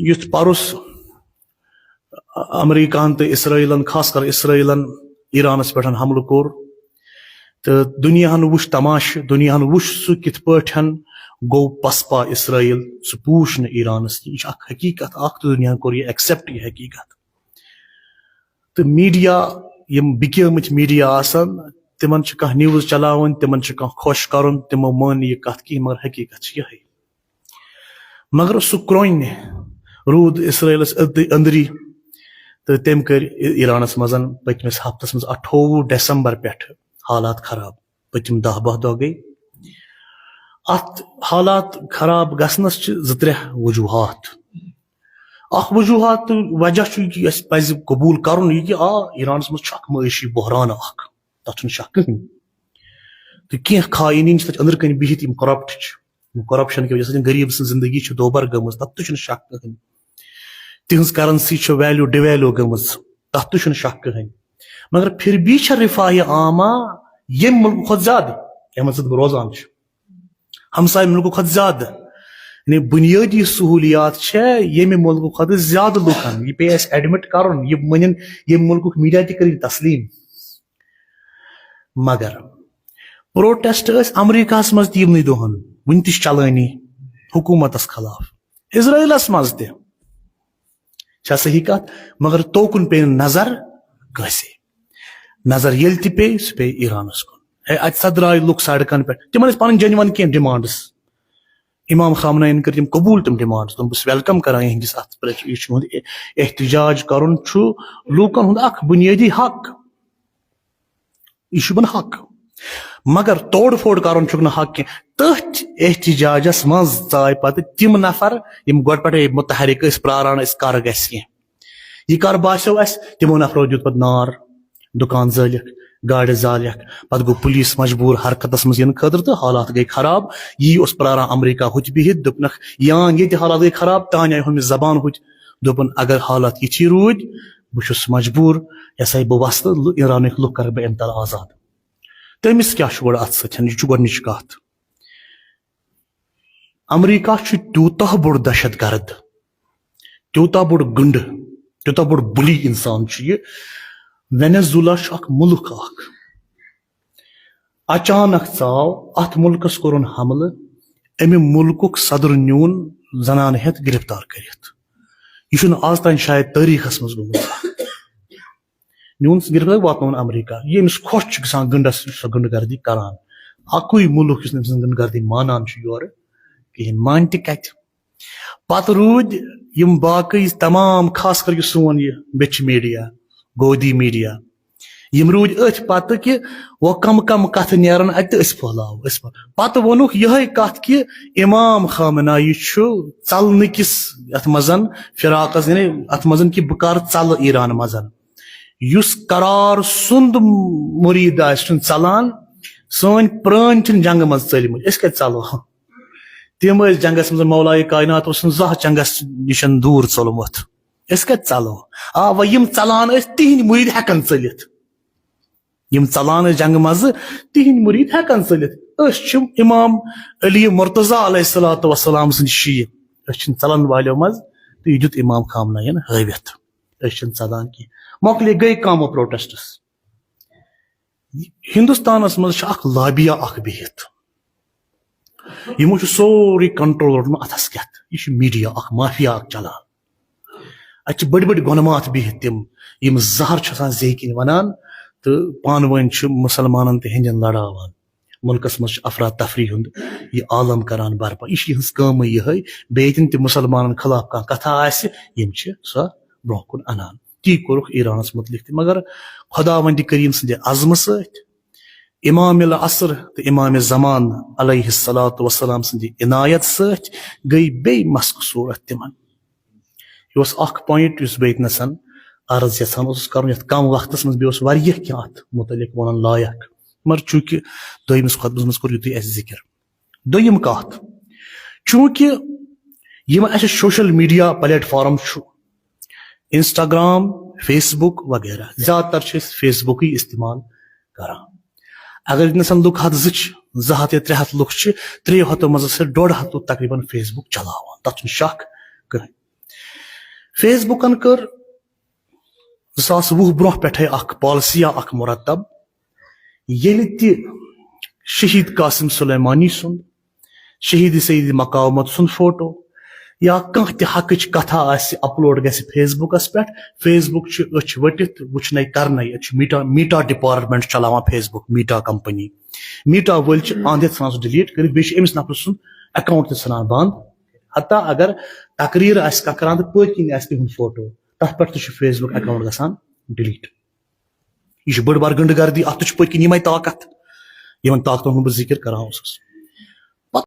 یُتھ پرُس امریکہن تو اسرائیلن خاص کر اسرائیلن ایرانس پٮ۪ٹھ حملہٕ کوٚر تہٕ دُنیاہن وُچھ تماشہٕ دُنیاہن وُچھ سُہ کِتھ پٲٹھۍ گوٚو پسپا اسرائیل سُہ پوٗچھ نہٕ ایرانس کینٛہہ یہِ چھِ اکھ حقیٖقت اکھ تہٕ دُنیاہن کوٚر یہِ ایکسیپٹ یہِ حقیٖقت تہٕ میٖڈیا یِم بِکیمٕتۍ میٖڈیا آسن تِمن چھِ کانٛہہ نِوٕز چلاوٕنۍ تِمن چھِ کانٛہہ خۄش کرُن تِمو مٲنۍ یہِ کتھ کینٛہہ مگر حقیٖقت چھِ یِہے مگر سُہ کرٛونہِ روٗد اسرائیلس أنٛدری تہٕ تٔمۍ کٔرۍ ایرانس منٛز پٔتمِس ہفتس منٛز 28 ڈیسمبر پٮ۪ٹھ حالات خراب پٔتِم 10-12 دۄہ گٔے اتھ حالات خراب گژھنس چھِ 2-3 وجوٗہات اکھ وجوٗہات تہٕ وجہ چھُ یہِ کہِ اسہِ پزِ قبوٗل کرُن یہِ کہِ ایرانس منٛز چھُ اکھ معٲشی بحران اکھ تتھ چھُنہٕ شک کٕہٕنۍ تہٕ کینٛہہ خاینیٖن چھِ تتہِ أنٛدرٕ کٔنۍ بِہِتھ یِم کرپٹ چھِ کرپشن کہِ وجہ سۭتۍ غریٖب سٕنٛز زندگی چھِ دوبر گٔمٕژ تتھ تہِ چھُنہٕ شک کٕہٕنۍ تِہنٛز کرنسی چھِ ویلیوٗ ڈِویلیوٗ گٔمٕژ تتھ تہِ چھُنہٕ شک کٕہٕنۍ مگر پھر بھی چھےٚ رفاہہِ عامہ ییٚمہِ مُلکہٕ کھۄتہٕ زیادٕ یِمن سۭتۍ بہٕ روزان چھُ ہمساے مُلکہٕ کھۄتہٕ زیادٕ یعنی بُنیٲدی سہوٗلیات چھےٚ ییٚمہِ مُلکہٕ کھۄتہٕ زیادٕ لُکن یہِ پیٚیہِ اَسہِ ایڈمٹ کرُن یہِ مٲنِن ییٚمہِ مُلکُک میٖڈیا تہِ کٔرِن تسلیٖم مگر پروٹیسٹ ٲسۍ امریکہس منٛز تہِ یِمنٕے دۄہن وُنہِ تہِ چھِ چلٲنی حکوٗمتس خلاف اسرائیلس منٛز تہِ چھا صحیح کتھ مگر توکُن پیٚیہِ نہٕ نظر کٲنٛسے نظر ییٚلہِ تہِ پیٚیہِ سُہ پیٚیہِ ایرانس کُن ہے اتہِ سا درٛاے لُکھ سڑکن پٮ۪ٹھ تِمن ٲسۍ پنٕنۍ جینون کینٛہہ ڈِمانڈٕس امام خامنٲیِن کٔرۍ تِم قبوٗل تِم ڈِمانڈٕس تِم بہٕ چھُس ویلکم کران یِہنٛدِس اتھ پٮ۪ٹھ یہِ چھُ احتجاج کرُن چھُ لوٗکن ہُنٛد اکھ بُنیٲدی حق یہِ چھُ بنہٕ حق مگر توڑ پھوڑ کرُن چھُکھ نہٕ حق کینٛہہ تٔتھۍ احتجاجس منٛز ژاے پتہٕ تِم نفر یِم گۄڈٕ پٮ۪ٹھے مُتحرِک ٲسۍ پراران أسۍ کر گژھِ کینٛہہ یہِ کر باسیو اسہِ تِمو نفرو دیُت پتہٕ نار دُکان زٲلِکھ گاڑِ زالیکھ پتہٕ گوٚو پُلیٖس مجبوٗر حرکتس منٛز یِنہٕ خٲطرٕ تہٕ حالات گٔے خراب یی اوس پراران امریکہ ہوٚتہِ بِہِتھ دوٚپنکھ یان ییٚتہِ حالات گٔے خراب تانۍ آیہِ ہُمِس زبان ہوٚتہِ دوٚپُن اگر حالات یِتھی روٗدۍ بہٕ چھُس مجبوٗر یہِ ہسا بہٕ وسہٕ تہٕ ایرانٕکۍ لُکھ کرٕ بہٕ امہِ تل آزاد تٔمِس کیٛاہ چھُ گۄڈٕ اتھ سۭتۍ یہِ چھُ گۄڈنِچ کتھ امریکہ چھُ تیوٗتاہ بوٚڑ دہشت گرد تیوٗتاہ بوٚڑ گنڈٕ تیوٗتاہ بوٚڑ بُلی انسان چھُ یہِ وینیزولا چھُ اکھ مُلک اکھ اچانک ژاو اتھ مُلکس کوٚرُن حملہٕ امہِ مُلکُک صدر نیوٗن زنانہٕ ہٮ۪تھ گرفتار کٔرِتھ یہِ چھُنہٕ آز تام شاید تٲریٖخس منٛز گوٚمُت نیوٗن گرفتار واتنووُن امریکہ ییٚمِس خۄش چھُ گژھان گنڈس یُس سۄ گنڈٕ گردی کران اکُے مُلک یُس نہٕ أمۍ سٕنٛز گنڈٕ گردی مانان چھُ یورٕ کہیٖنۍ مانہِ تہِ کتہِ پتہٕ روٗدۍ یِم باقٕے تمام خاص کر یہِ سون یہِ بیٚچھِ میٖڈیا گودی میٖڈیا یِم روٗدۍ أتھۍ پتہٕ کہِ وۄنۍ کم کتھٕ نیرن اتہِ تہٕ أسۍ پھٔہلاوو پتہٕ ووٚنُکھ یِہے کتھ کہِ امام خامنایی چھُ ژلنہٕ کِس یتھ منٛز فراقس یعنی اتھ منٛز کہِ بہٕ کر ژلہٕ ایران منٛز یُس قرار سُنٛد مُریٖد آسہِ چھُنہٕ ژلان سٲنۍ پرٲنۍ چھِنہٕ جنگہٕ منٛز ژٔلمٕتۍ أسۍ کتہِ ژلو تِم ٲسۍ جنگس منٛز مولایہِ کاینات اوس نہٕ زانٛہہ جنگس نِش دوٗر ژوٚلمُت أسۍ کتہِ ژلو وۄنۍ یِم ژلان ٲسۍ تِہنٛدۍ مُریٖد ہٮ۪کن ژٔلِتھ یِم ژلان ٲسۍ جنگہٕ منٛزٕ تِہنٛدۍ مُریٖد ہٮ۪کن ژٔلِتھ أسۍ چھِ امام علی مرتضیٰ علیہ الصلوۃ والسلام سٕنٛدۍ شیٖع أسۍ چھِنہٕ ژلن والیو منٛز تہٕ یہِ دیُت امام خامناین ہٲوِتھ أسۍ چھِنہٕ ژلان کینٛہہ مۄکلے گٔے کامو پروٹیسٹس ہندوستانس منٛز چھِ اکھ لابیا اکھ بِہِتھ یِمو چھُ سورُے کنٹرول روٚٹمُت اتھس کٮ۪تھ یہِ چھُ میٖڈیا اکھ مافیا اکھ چلان اتہِ چھِ بٔڑۍ بٔڑۍ گۄنمات بِہِتھ تِم یِم زہر چھِ آسان زیٚیہِ کِنۍ ونان تہٕ پانہٕ ؤنۍ چھِ مُسلمانن تہٕ ہیٚنٛدٮ۪ن لڑاوان مُلکس منٛز چھُ افراتفری ہُنٛد یہِ عالم کران برپا یہِ چھِ یِہنٛز کٲمٕے یِہے بیٚیہِ ییٚتٮ۪ن تہِ مُسلمانن خلاف کانٛہہ کتھا آسہِ یِم چھِ سۄ برونٛہہ کُن انان تی کوٚرُکھ ایرانس متعلق تہِ مگر خۄداوندِ کریٖم سٕنٛدِ عظمہٕ سۭتۍ امام العصر تہٕ امام زمان علیہ الصلوۃ والسلام سٕنٛدِ عنایت سۭتۍ گٔے بیٚیہِ مسکہٕ صوٗرت تِمن یہِ اوس اکھ پویِنٹ یُس بہٕ ییٚتنس عرض یژھان اوسُس کرُن یتھ کم وقتس منٛز بیٚیہِ اوس واریاہ کینٛہہ اتھ متعلق ونُن لایق مگر چوٗنکہِ دوٚیمِس خۄطبس منٛز کوٚر یُتُے اسہِ ذِکر دوٚیِم کتھ چوٗنکہِ یِم اسہِ سوشل میٖڈیا پلیٹ فارم چھُ انسٹاگرام فیس بُک وغیرہ زیادٕ تر چھِ أسۍ فیس بُکٕے استعمال کران اگر ییٚتنس لُکھ 200 یا 300 لُکھ چھِ 300 منٛز 150 لُکھ تقریٖباً فیس بُک چلاوان تتھ چھُنہٕ شک کٕہٕنۍ فیس بکن کر 2020 برہ پٹھے اخ پالسیا اخ مرتب یل تہ شہید قاسم سلیمانی سن شہید سید مقامت سن فوٹو یا کانٛہہ تہِ حقٕچ کتھا آسہِ اپلوڈ گژھِ فیس بکس پٮ۪ٹھ فیس بک چھُ أچھ ؤٹِتھ وٕچھنے کرنے میٹا ڈپارٹمنٹ چلاوان فیس بک میٹا کمپنی میٹا وٲلۍ چھِ آندھِتھ ژھٕنان سُہ ڈِلیٖٹ کٔرِتھ بیٚیہِ چھِ أمِس نفرٕ سُنٛد اکاؤنٹ تہِ ژھٕنان بنٛد حتیٰ اگر تقریٖر آسہِ کانٛہہ کران تہٕ پٔتۍ کِنۍ آسہِ تِہُنٛد فوٹو تتھ پٮ۪ٹھ تہِ چھُ فیس بک اکاؤنٹ گژھان ڈِلیٖٹ یہ چھُ بٔڑ بار گنڈٕ گردی اتھ تہِ چھُ پٔتۍ کِنۍ یِمے طاقت یِمن طاقتن ہُنٛد بہٕ ذِکر کران اوسُس